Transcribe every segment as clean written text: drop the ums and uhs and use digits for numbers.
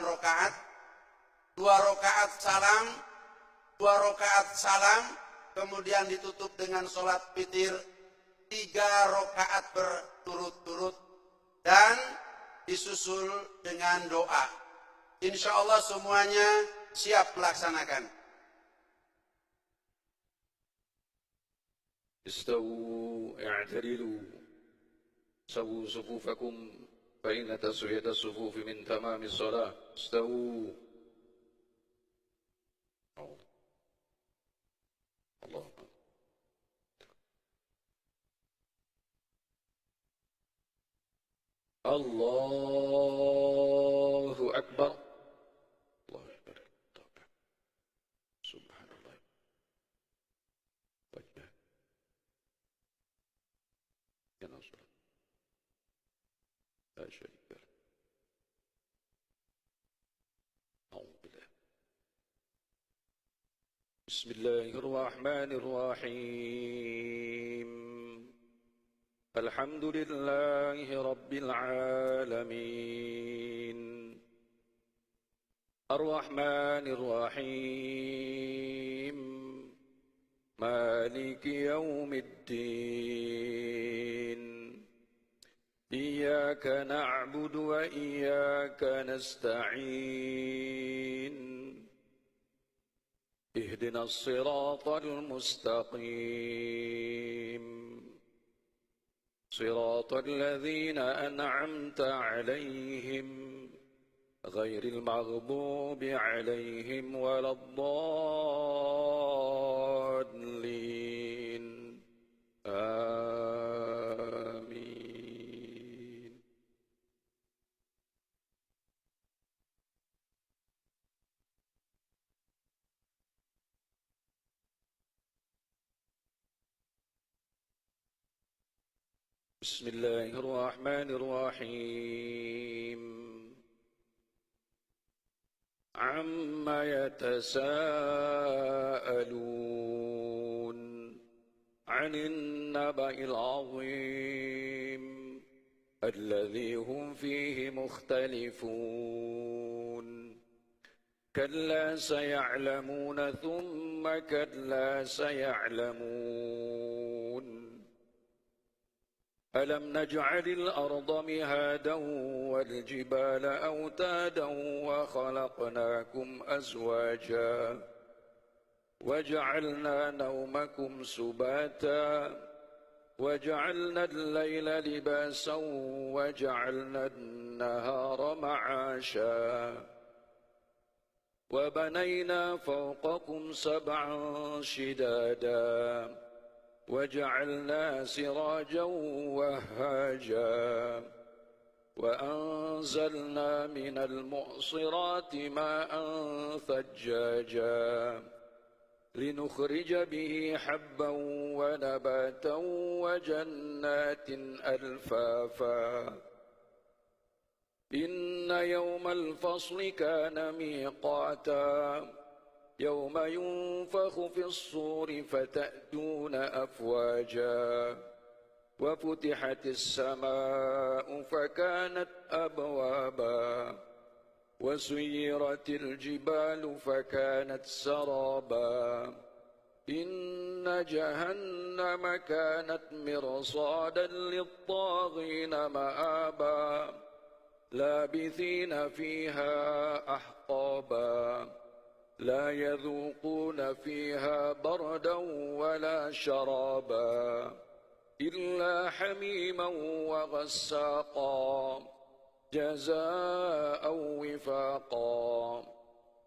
rakaat, 2 rakaat salam, 2 rakaat salam, kemudian ditutup dengan sholat witir 3 rakaat berturut-turut dan disusul dengan doa. Insya Allah semuanya siap melaksanakan. استووا اعتدلوا سووا صفوفكم فإن تسوية الصفوف من تمام الصلاة. استووا. الله الله أكبر. الله أكبر. سبحان الله. وجه يا نصر لا شريك له. أعوذ بالله. بسم الله الرحمن الرحيم. الحمد لله رب العالمين الرحمن الرحيم مالك يوم الدين إياك نعبد وإياك نستعين اهدنا الصراط المستقيم صراط الذين أنعمت عليهم غير المغضوب عليهم ولا الضالين آمين. بسم الله الرحمن الرحيم. عما يتساءلون عن النبأ العظيم الذي هم فيه مختلفون كلا سيعلمون ثم كلا سيعلمون ألم نجعل الأرض مهادا والجبال أوتادا وخلقناكم أزواجا وجعلنا نومكم سباتا وجعلنا الليل لباسا وجعلنا النهار معاشا وبنينا فوقكم 7 شدادا وجعلنا سراجا وهاجا وأنزلنا من المعصرات ماء ثجاجا لنخرج به حبا ونباتا وجنات ألفافا إن يوم الفصل كان ميقاتا يوم ينفخ في الصور فتأتون أفواجا وفتحت السماء فكانت أبوابا وسيرت الجبال فكانت سرابا إن جهنم كانت مرصادا للطاغين مآبا لابثين فيها أحقابا لا يذوقون فيها بردا ولا شرابا إلا حميما وغساقا جزاء وفاقا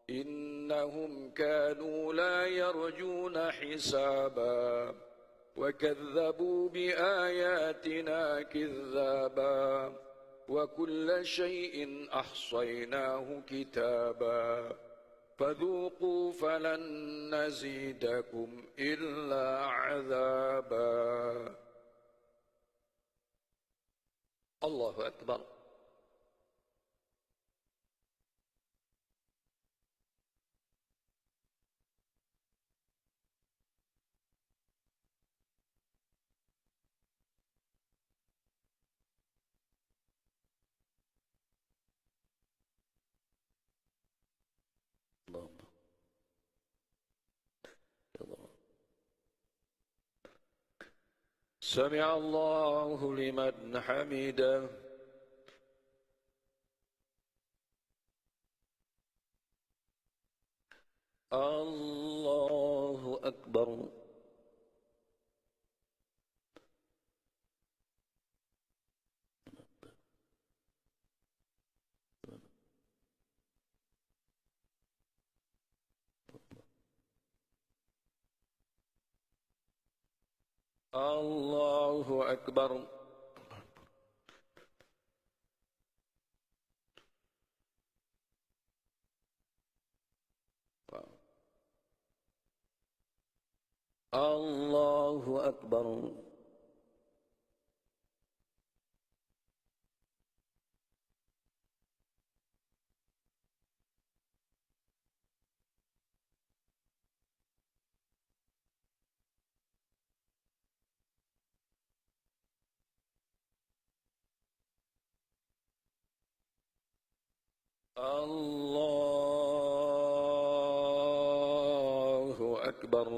إنهم كانوا لا يرجون حسابا وكذبوا بآياتنا كذابا وكل شيء أحصيناه كتابا فذوقوا فلن نزيدكم إلا عذابا. الله أكبر. سمع الله لمن حمده. الله أكبر. الله أكبر. الله أكبر. الله أكبر.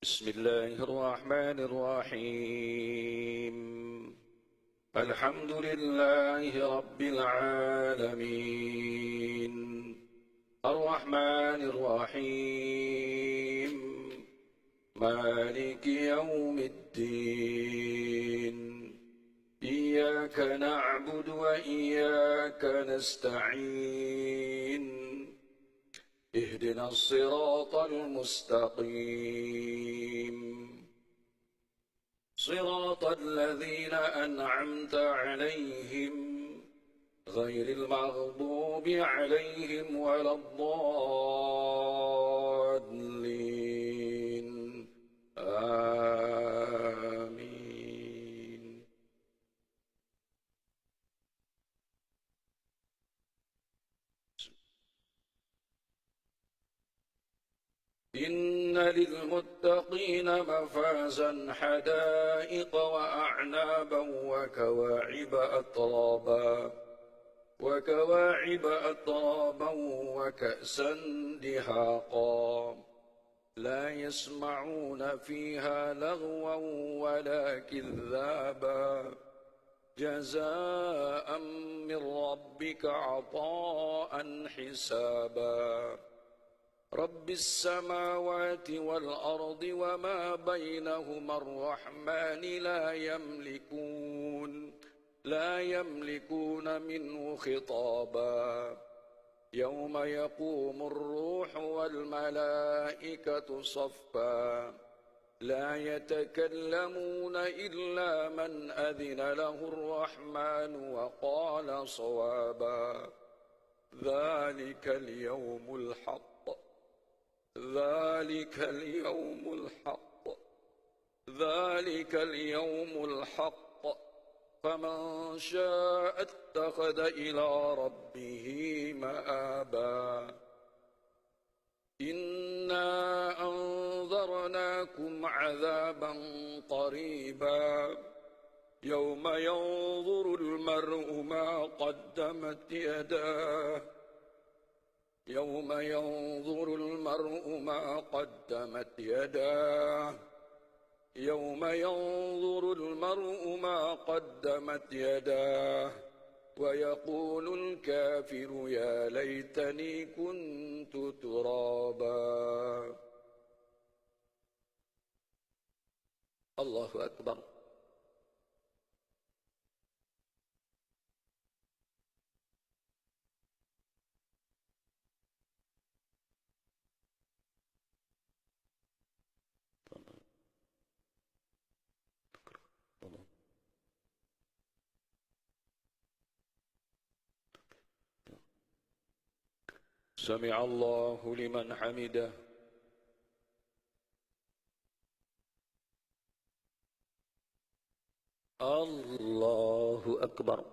بسم الله الرحمن الرحيم. الحمد لله رب العالمين الرحمن الرحيم مالك يوم الدين إياك نعبد وإياك نستعين اهدنا الصراط المستقيم صراط الذين أنعمت عليهم غير المغضوب عليهم ولا الضالين آمين. إن للمتقين مفازا حدائق وأعنابا وكواعب أترابا وكأسا دهاقا لا يسمعون فيها لغوا ولا كذابا جزاء من ربك عطاء حسابا رب السماوات والأرض وما بينهما الرحمن لا يملكون منه خطابا يوم يقوم الروح والملائكة صفا لا يتكلمون إلا من أذن له الرحمن وقال صوابا ذلك اليوم الحق فمن شاء اتخذ إلى ربه مآبا إنا أنذرناكم عذابا قريبا يوم ينظر المرء ما قدمت يداه ويقول الكافر يا ليتني كنت ترابا. الله أكبر. سمع الله لمن حمده. الله أكبر.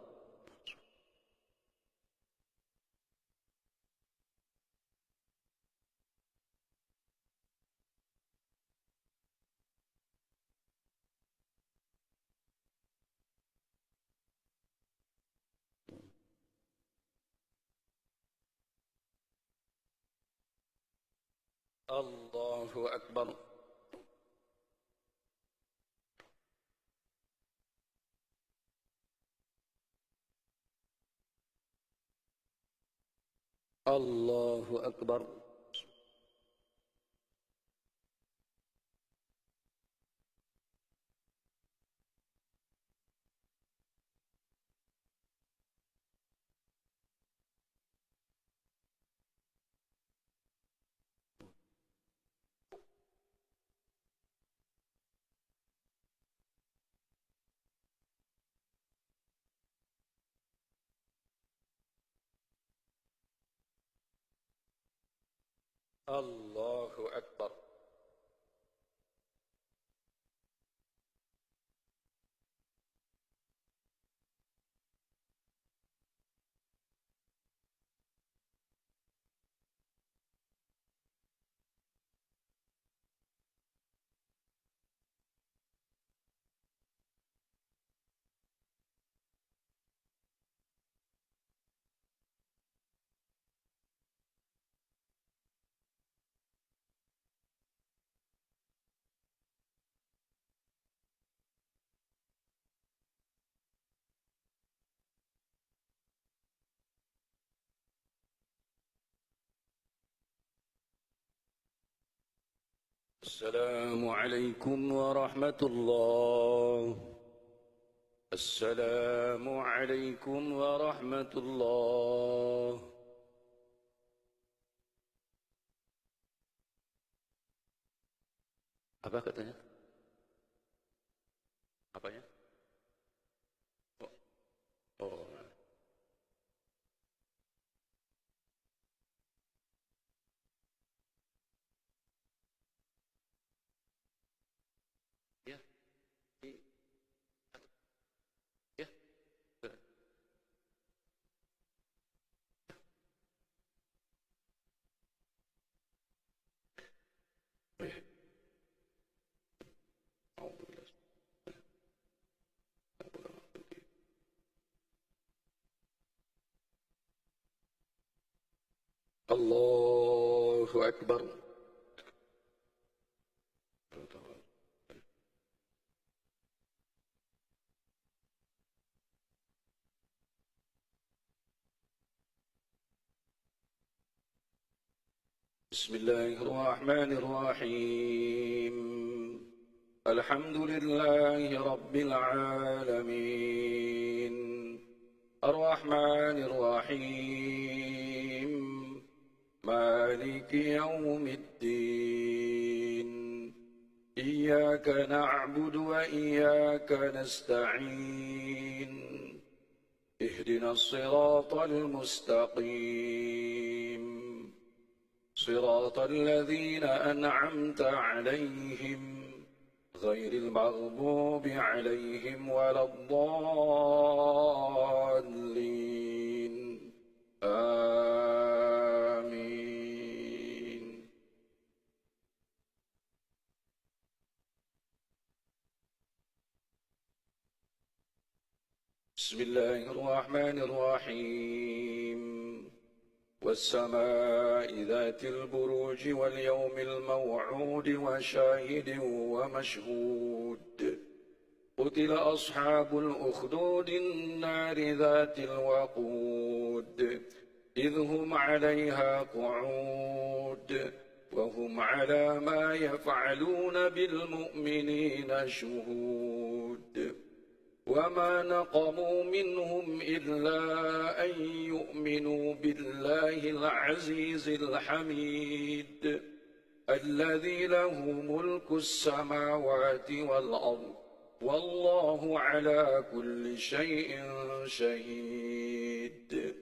الله أكبر. الله أكبر. الله أكبر. السلام عليكم ورحمة الله. السلام عليكم ورحمة الله. Apa katanya? Apanya? Oh. Oh. Ya. Ya. الله أكبر. بسم الله الرحمن الرحيم. الحمد لله رب العالمين الرحمن الرحيم مالك يوم الدين إياك نعبد وإياك نستعين اهدنا الصراط المستقيم صراط الذين أنعمت عليهم غير المغضوب عليهم ولا الضالين آمين. بسم الله الرحمن الرحيم. والسماء ذات البروج واليوم الموعود وشاهد ومشهود قتل أصحاب الأخدود النار ذات الوقود إذ هم عليها قعود وهم على ما يفعلون بالمؤمنين شهود وما نقموا منهم إلا أن يؤمنوا بالله العزيز الحميد الذي له ملك السماوات والأرض والله على كل شيء شهيد.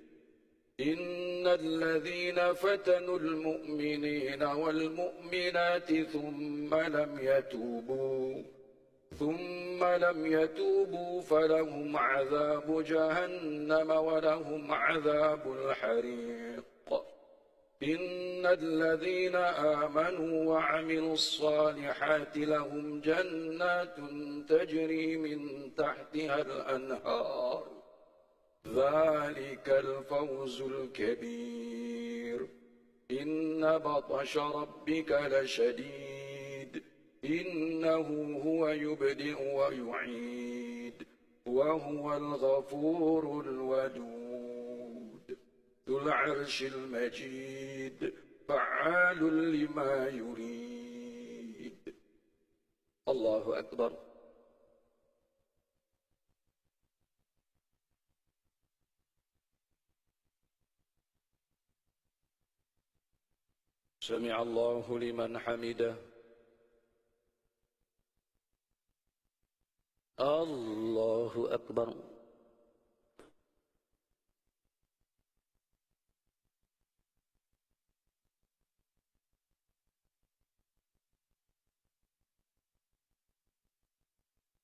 إن الذين فتنوا المؤمنين والمؤمنات ثم لم يتوبوا فلهم عذاب جهنم ولهم عذاب الحريق. إن الذين آمنوا وعملوا الصالحات لهم جنات تجري من تحتها الأنهار ذلك الفوز الكبير. إن بطش ربك لشديد إنه هو يبدئ ويعيد وهو الغفور الودود ذو العرش المجيد فعال لما يريد. الله أكبر. سمع الله لمن حمده. الله أكبر.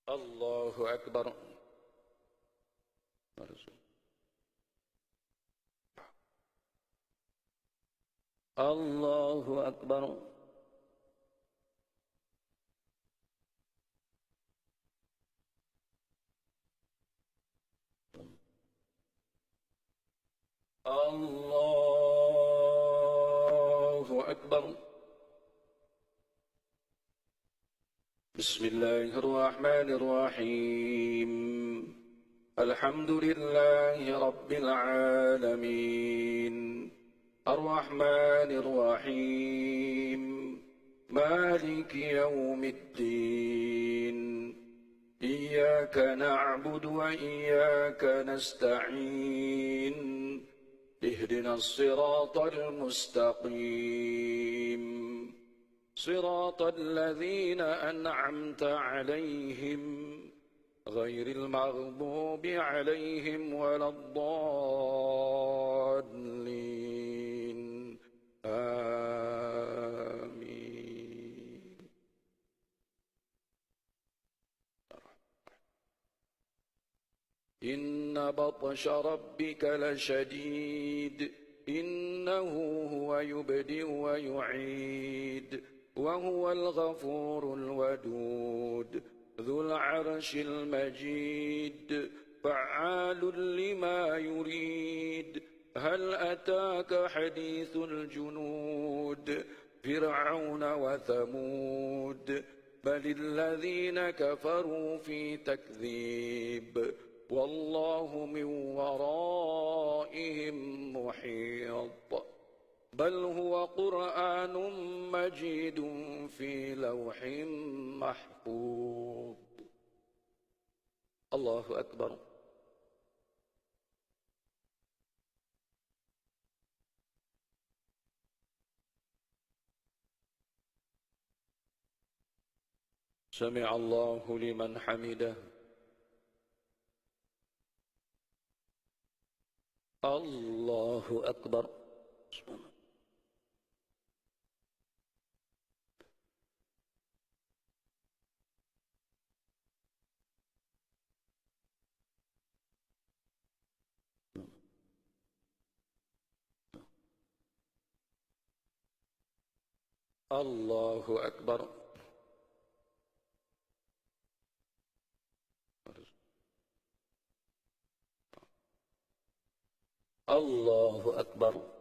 الله أكبر. الله أكبر. الله أكبر. بسم الله الرحمن الرحيم. الحمد لله رب العالمين الرحمن الرحيم مالك يوم الدين إياك نعبد وإياك نستعين اهدنا الصراط المستقيم صراط الذين أنعمت عليهم غير المغضوب عليهم ولا الضالين آمين. إن بطش ربك لشديد إنه هو يبدئ ويعيد وهو الغفور الودود ذو العرش المجيد فعال لما يريد. هل أتاك حديث الجنود فرعون وثمود بل الذين كفروا في تكذيب والله من ورائهم محيط. بل هو قرآن مجيد في لوح محفوظ. الله أكبر. سمع الله لمن حمده. الله أكبر. الله أكبر. الله أكبر. الله أكبر.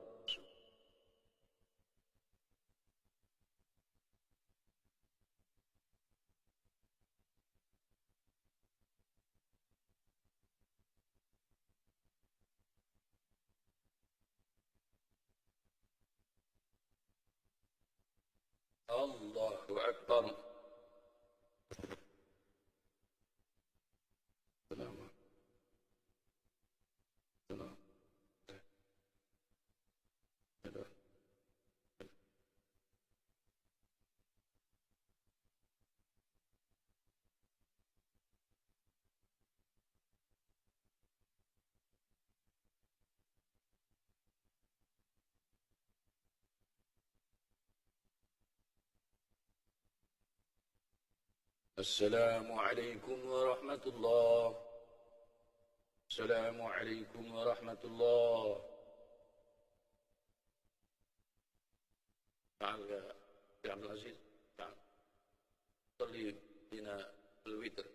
السلام عليكم ورحمة الله. السلام عليكم ورحمة الله. تعال يا عبد العزيز، تعال صلي بنا الوتر.